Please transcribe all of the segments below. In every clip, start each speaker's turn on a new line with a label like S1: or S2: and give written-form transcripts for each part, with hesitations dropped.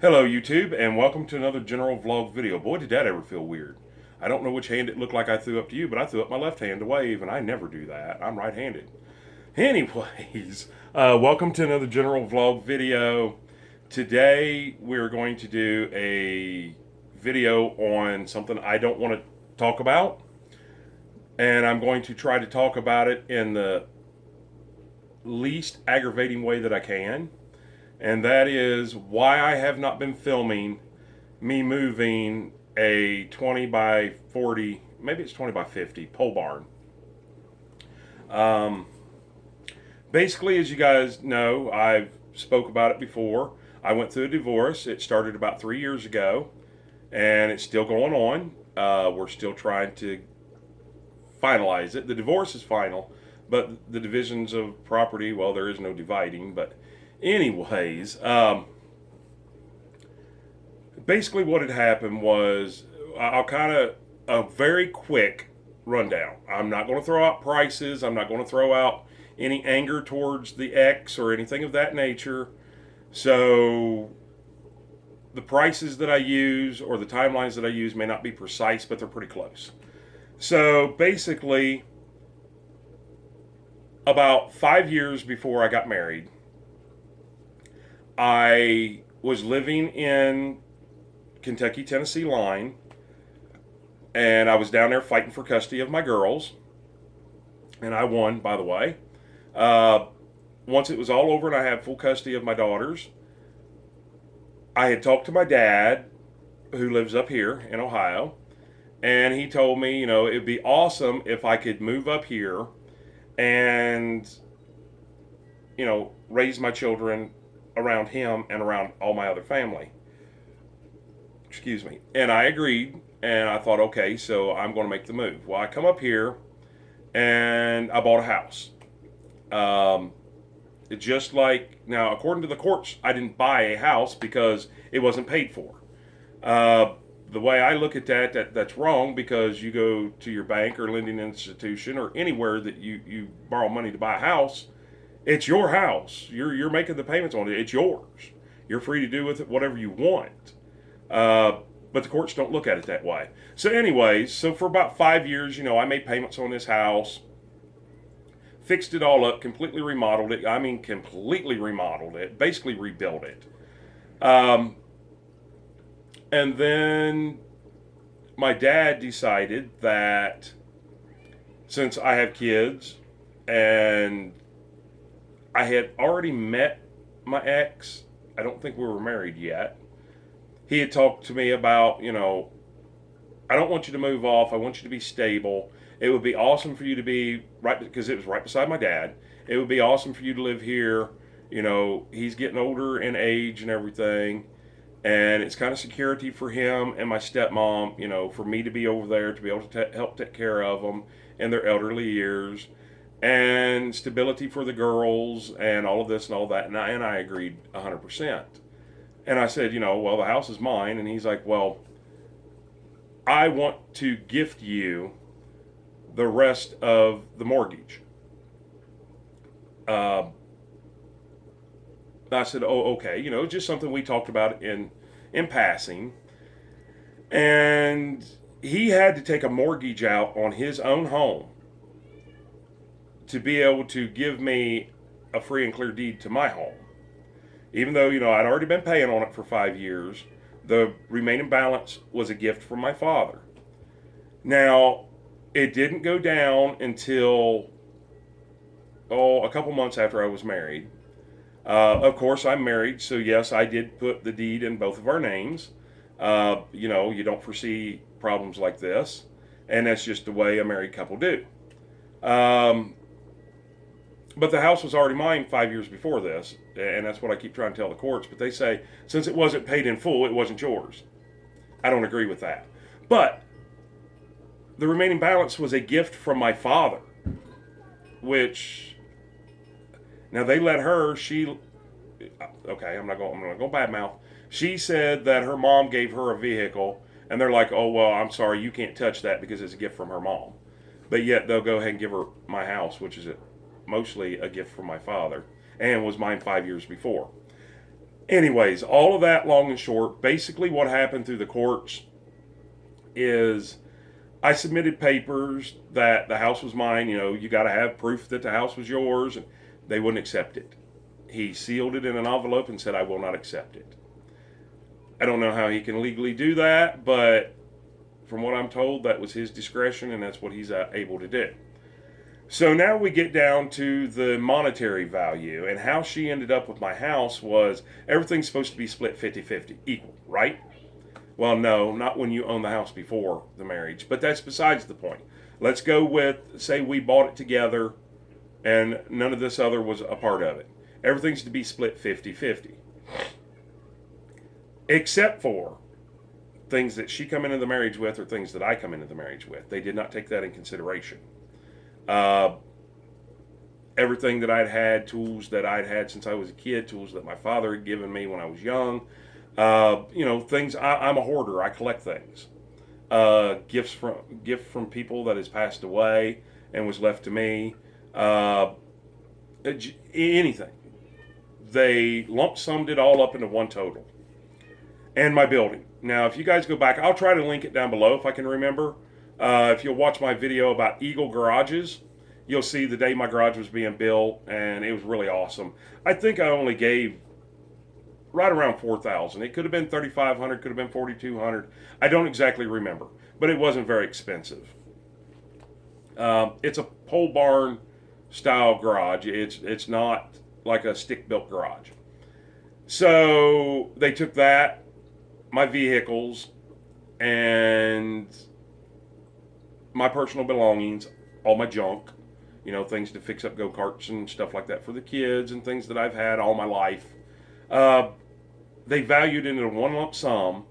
S1: Hello YouTube and welcome to another general vlog video. Boy, did that ever feel weird. I don't know which hand it looked like I threw up to you, but I threw up my left hand to wave, and I never do that. I'm right-handed. Anyways, welcome to another general vlog video. Today we're going to do a video on something I don't want to talk about, and I'm going to try to talk about it in the least aggravating way that I can. And that is why I have not been filming me moving a 20 by 40, maybe it's 20 by 50 pole barn. Um, Basically, as you guys know, I've spoke about it before. I went through a divorce. It started about 3 years ago, and it's still going on. We're still trying to finalize it. The divorce is final, but the divisions of property, well, there is no dividing. But anyways, basically what had happened was I'll kind of a very quick rundown. I'm not going to throw out prices. I'm not going to throw out any anger towards the ex or anything of that nature. So the prices that I use or the timelines that I use may not be precise, but they're pretty close. So basically, about 5 years before I got married, I was living in Kentucky Tennessee line, and I was down there fighting for custody of my girls, and I won, by the way. Uh, Once it was all over and I had full custody of my daughters, I had talked to my dad, who lives up here in Ohio, and he told me, it'd be awesome if I could move up here and, raise my children around him and around all my other family. Excuse me. And I agreed, and I thought, okay, so I'm going to make the move. Well, I come up here and I bought a house. Um, just like now, according to the courts, I didn't buy a house because it wasn't paid for. Uh, the way I look at that's wrong, because you go to your bank or lending institution or anywhere that you borrow money to buy a house. It's your house. You're making the payments on it. It's yours. You're free to do with it whatever you want. Uh, but the courts don't look at it that way. So, anyways, so for about 5 years, I made payments on this house, fixed it all up, completely remodeled it. I mean, completely remodeled it, basically rebuilt it. Um, and then my dad decided that since I have kids and I had already met my ex, I don't think we were married yet. He had talked to me about, I don't want you to move off. I want you to be stable. It would be awesome for you to be right, because it was right beside my dad. It would be awesome for you to live here. He's getting older in age and everything. And it's kind of security for him and my stepmom, for me to be over there to be able to help take care of them in their elderly years, and stability for the girls and all of this and all that. And I agreed 100%. And I said, well, the house is mine. And he's like, well, I want to gift you the rest of the mortgage. Uh, I said, oh, okay. Just something we talked about in passing. And he had to take a mortgage out on his own home to be able to give me a free and clear deed to my home. Even though, I'd already been paying on it for 5 years, the remaining balance was a gift from my father. Now, it didn't go down until, a couple months after I was married. Of course, I'm married, so yes, I did put the deed in both of our names. You don't foresee problems like this, and that's just the way a married couple do. Um, but the house was already mine 5 years before this, and that's what I keep trying to tell the courts. But they say, since it wasn't paid in full, it wasn't yours. I don't agree with that. But the remaining balance was a gift from my father, which, now they let her, okay, I'm going to go badmouth. She said that her mom gave her a vehicle, and they're like, oh, well, I'm sorry, you can't touch that because it's a gift from her mom. But yet they'll go ahead and give her my house, which is mostly a gift from my father, and was mine 5 years before. Anyways, all of that, long and short, basically what happened through the courts is I submitted papers that the house was mine. You know, you got to have proof that the house was yours, and they wouldn't accept it. He sealed it in an envelope and said, I will not accept it. I don't know how he can legally do that, but from what I'm told, that was his discretion, and that's what he's able to do. So now we get down to the monetary value, and how she ended up with my house was everything's supposed to be split 50-50, equal, right? Well, no, not when you own the house before the marriage, but that's besides the point. Let's go with, say we bought it together and none of this other was a part of it. Everything's to be split 50-50. Except for things that she come into the marriage with or things that I come into the marriage with. They did not take that in consideration. Everything that I'd had, tools that I'd had since I was a kid, tools that my father had given me when I was young, things. I'm a hoarder. I collect things. Gift from people that has passed away and was left to me. Anything. They lump summed it all up into one total. And my building. Now, if you guys go back, I'll try to link it down below if I can remember. If you'll watch my video about Eagle Garages, you'll see the day my garage was being built, and it was really awesome. I think I only gave right around $4,000. It could have been $3,500, could have been $4,200. I don't exactly remember, but it wasn't very expensive. It's a pole barn style garage. It's not like a stick built garage. So they took that, my vehicles, and my personal belongings, all my junk, things to fix up go-karts and stuff like that for the kids and things that I've had all my life. They valued it in one lump sum.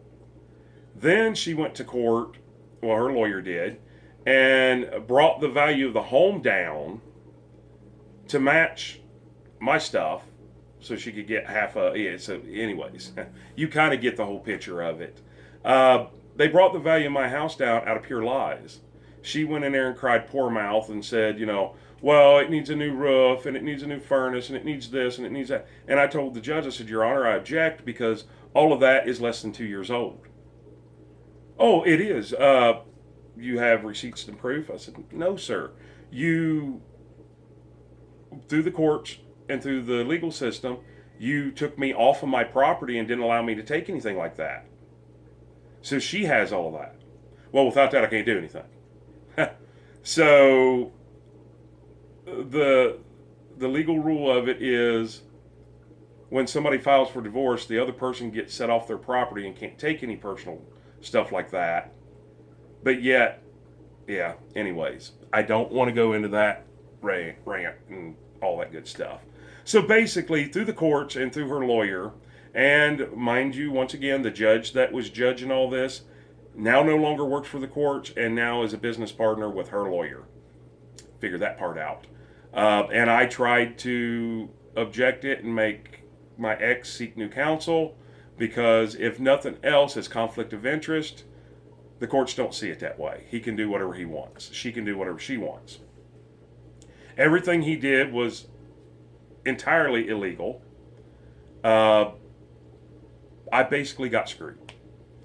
S1: Then she went to court, well, her lawyer did, and brought the value of the home down to match my stuff so she could get half of it. So anyways, you kind of get the whole picture of it. They brought the value of my house down out of pure lies. She went in there and cried poor mouth and said, well, it needs a new roof and it needs a new furnace and it needs this and it needs that. And I told the judge, I said, Your Honor, I object because all of that is less than 2 years old. Oh, it is. You have receipts and proof? I said, no, sir. You, through the courts and through the legal system, you took me off of my property and didn't allow me to take anything like that. So she has all of that. Well, without that, I can't do anything. So the legal rule of it is when somebody files for divorce, the other person gets set off their property and can't take any personal stuff like that. But yet, yeah, anyways, I don't want to go into that rant and all that good stuff. So basically, through the courts and through her lawyer, and mind you, once again, the judge that was judging all this now no longer works for the courts and now is a business partner with her lawyer. Figure that part out. And I tried to object it and make my ex seek new counsel because if nothing else is conflict of interest, the courts don't see it that way. He can do whatever he wants. She can do whatever she wants. Everything he did was entirely illegal. I basically got screwed.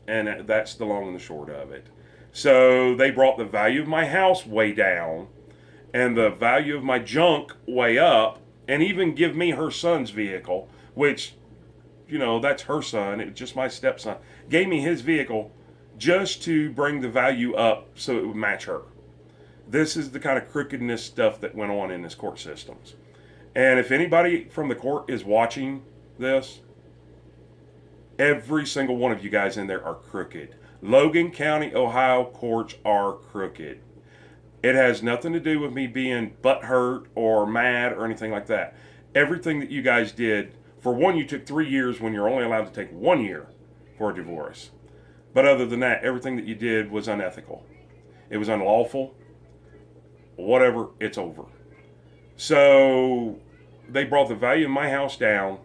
S1: And that's the long and the short of it. So they brought the value of my house way down and the value of my junk way up and even give me her son's vehicle, which, that's her son. It's just my stepson. Gave me his vehicle just to bring the value up so it would match her. This is the kind of crookedness stuff that went on in this court systems. And if anybody from the court is watching this, every single one of you guys in there are crooked. Logan County, Ohio courts are crooked. It has nothing to do with me being butthurt or mad or anything like that. Everything that you guys did, for one, you took 3 years when you're only allowed to take 1 year for a divorce. But other than that, everything that you did was unethical. It was unlawful. Whatever, it's over. So they brought the value of my house down.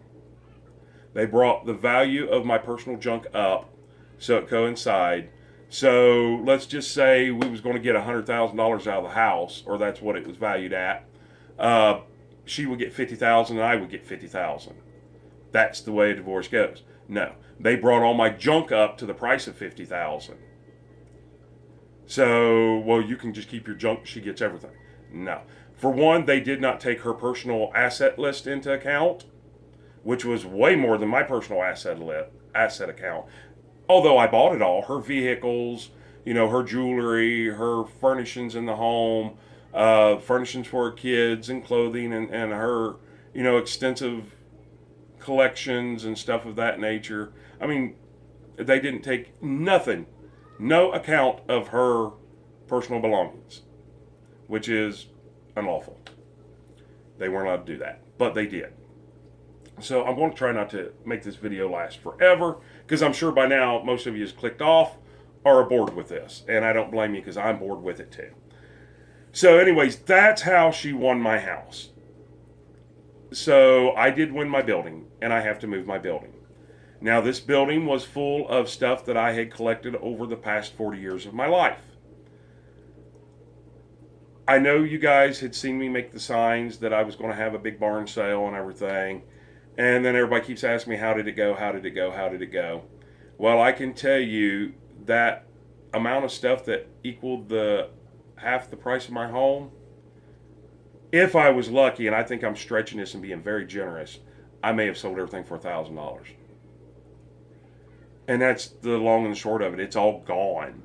S1: They brought the value of my personal junk up so it coincide. So let's just say we was going to get $100,000 out of the house, or that's what it was valued at. She would get $50,000 and I would get $50,000. That's the way a divorce goes. No, they brought all my junk up to the price of $50,000. So, well, you can just keep your junk. She gets everything. No. For one, they did not take her personal asset list into account, which was way more than my personal asset account. Although I bought it all, her vehicles, her jewelry, her furnishings in the home, furnishings for her kids and clothing, and her, extensive collections and stuff of that nature. I mean, they didn't take nothing, no account of her personal belongings, which is unlawful. They weren't allowed to do that, but they did. So I'm going to try not to make this video last forever, because I'm sure by now most of you has clicked off or are bored with this, and I don't blame you because I'm bored with it too. So anyways, that's how she won my house. So I did win my building, and I have to move my building. Now this building was full of stuff that I had collected over the past 40 years of my life. I know you guys had seen me make the signs that I was going to have a big barn sale and everything. And then everybody keeps asking me, how did it go? How did it go? How did it go? Well, I can tell you that amount of stuff that equaled the half the price of my home, if I was lucky, and I think I'm stretching this and being very generous, I may have sold everything for $1,000. And that's the long and the short of it. It's all gone.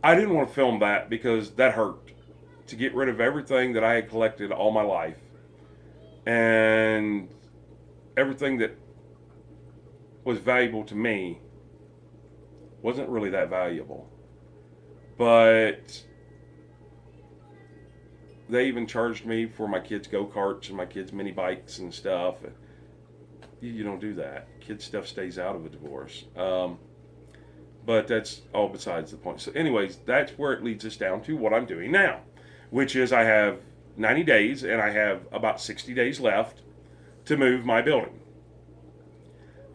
S1: I didn't want to film that because that hurt. To get rid of everything that I had collected all my life. And everything that was valuable to me wasn't really that valuable. But they even charged me for my kids' go-karts and my kids' mini bikes and stuff. You don't do that. Kids' stuff stays out of a divorce. But that's all besides the point. So anyways, that's where it leads us down to what I'm doing now, which is I have 90 days and I have about 60 days left to move my building.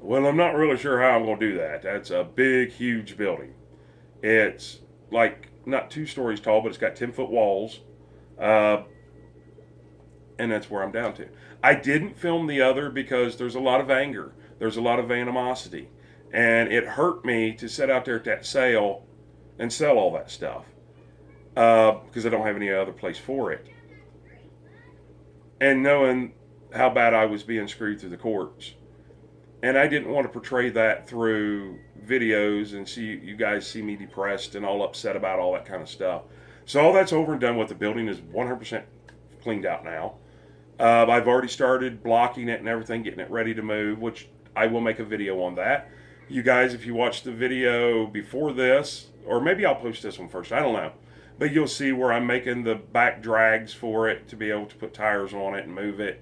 S1: Well, I'm not really sure how I'm going to do that. That's a big, huge building. It's like not 2 stories tall, but it's got 10-foot walls. And that's where I'm down to. I didn't film the other because there's a lot of anger. There's a lot of animosity. And it hurt me to sit out there at that sale and sell all that stuff. Because I don't have any other place for it. And knowing how bad I was being screwed through the courts. And I didn't want to portray that through videos and see you guys see me depressed and all upset about all that kind of stuff. So all that's over and done with. The building is 100% cleaned out now. I've already started blocking it and everything, getting it ready to move, which I will make a video on that. You guys, if you watch the video before this, or maybe I'll post this one first, I don't know. But you'll see where I'm making the back drags for it to be able to put tires on it and move it.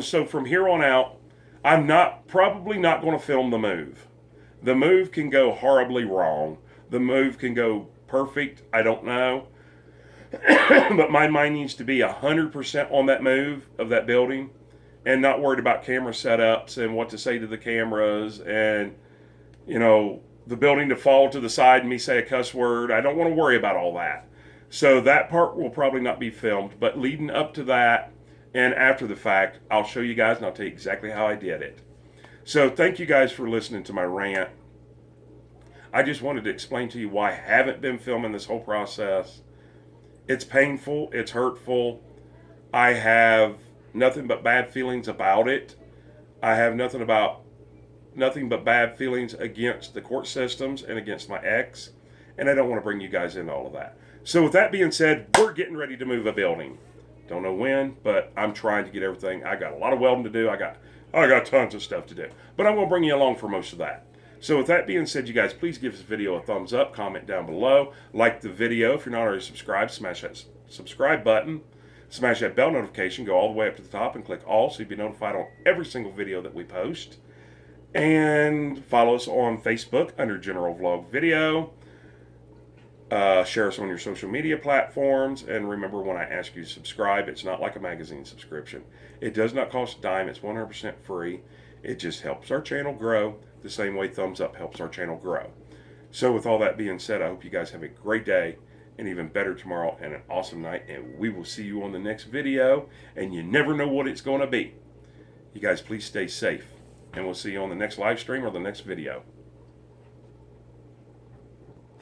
S1: So from here on out, I'm probably not going to film the move. The move can go horribly wrong. The move can go perfect. I don't know. But my mind needs to be 100% on that move of that building and not worried about camera setups and what to say to the cameras and, the building to fall to the side and me say a cuss word. I don't want to worry about all that. So that part will probably not be filmed, but leading up to that and after the fact, I'll show you guys and I'll tell you exactly how I did it. So thank you guys for listening to my rant. I just wanted to explain to you why I haven't been filming this whole process. It's painful. It's hurtful. I have nothing but bad feelings about it. I have nothing but bad feelings against the court systems and against my ex. And I don't want to bring you guys into all of that. So with that being said, we're getting ready to move a building. Don't know when, but I'm trying to get everything. I got a lot of welding to do. I got tons of stuff to do. But I'm going to bring you along for most of that. So with that being said, you guys, please give this video a thumbs up, comment down below, like the video. If you're not already subscribed, smash that subscribe button, smash that bell notification, go all the way up to the top and click all so you'll be notified on every single video that we post. And follow us on Facebook under General Vlog Video. Share us on your social media platforms. And remember, when I ask you to subscribe, it's not like a magazine subscription. It does not cost a dime. It's 100% free. It just helps our channel grow the same way thumbs up helps our channel grow. So with all that being said, I hope you guys have a great day and even better tomorrow and an awesome night. And we will see you on the next video. And you never know what it's going to be. You guys please stay safe, and we'll see you on the next live stream or the next video.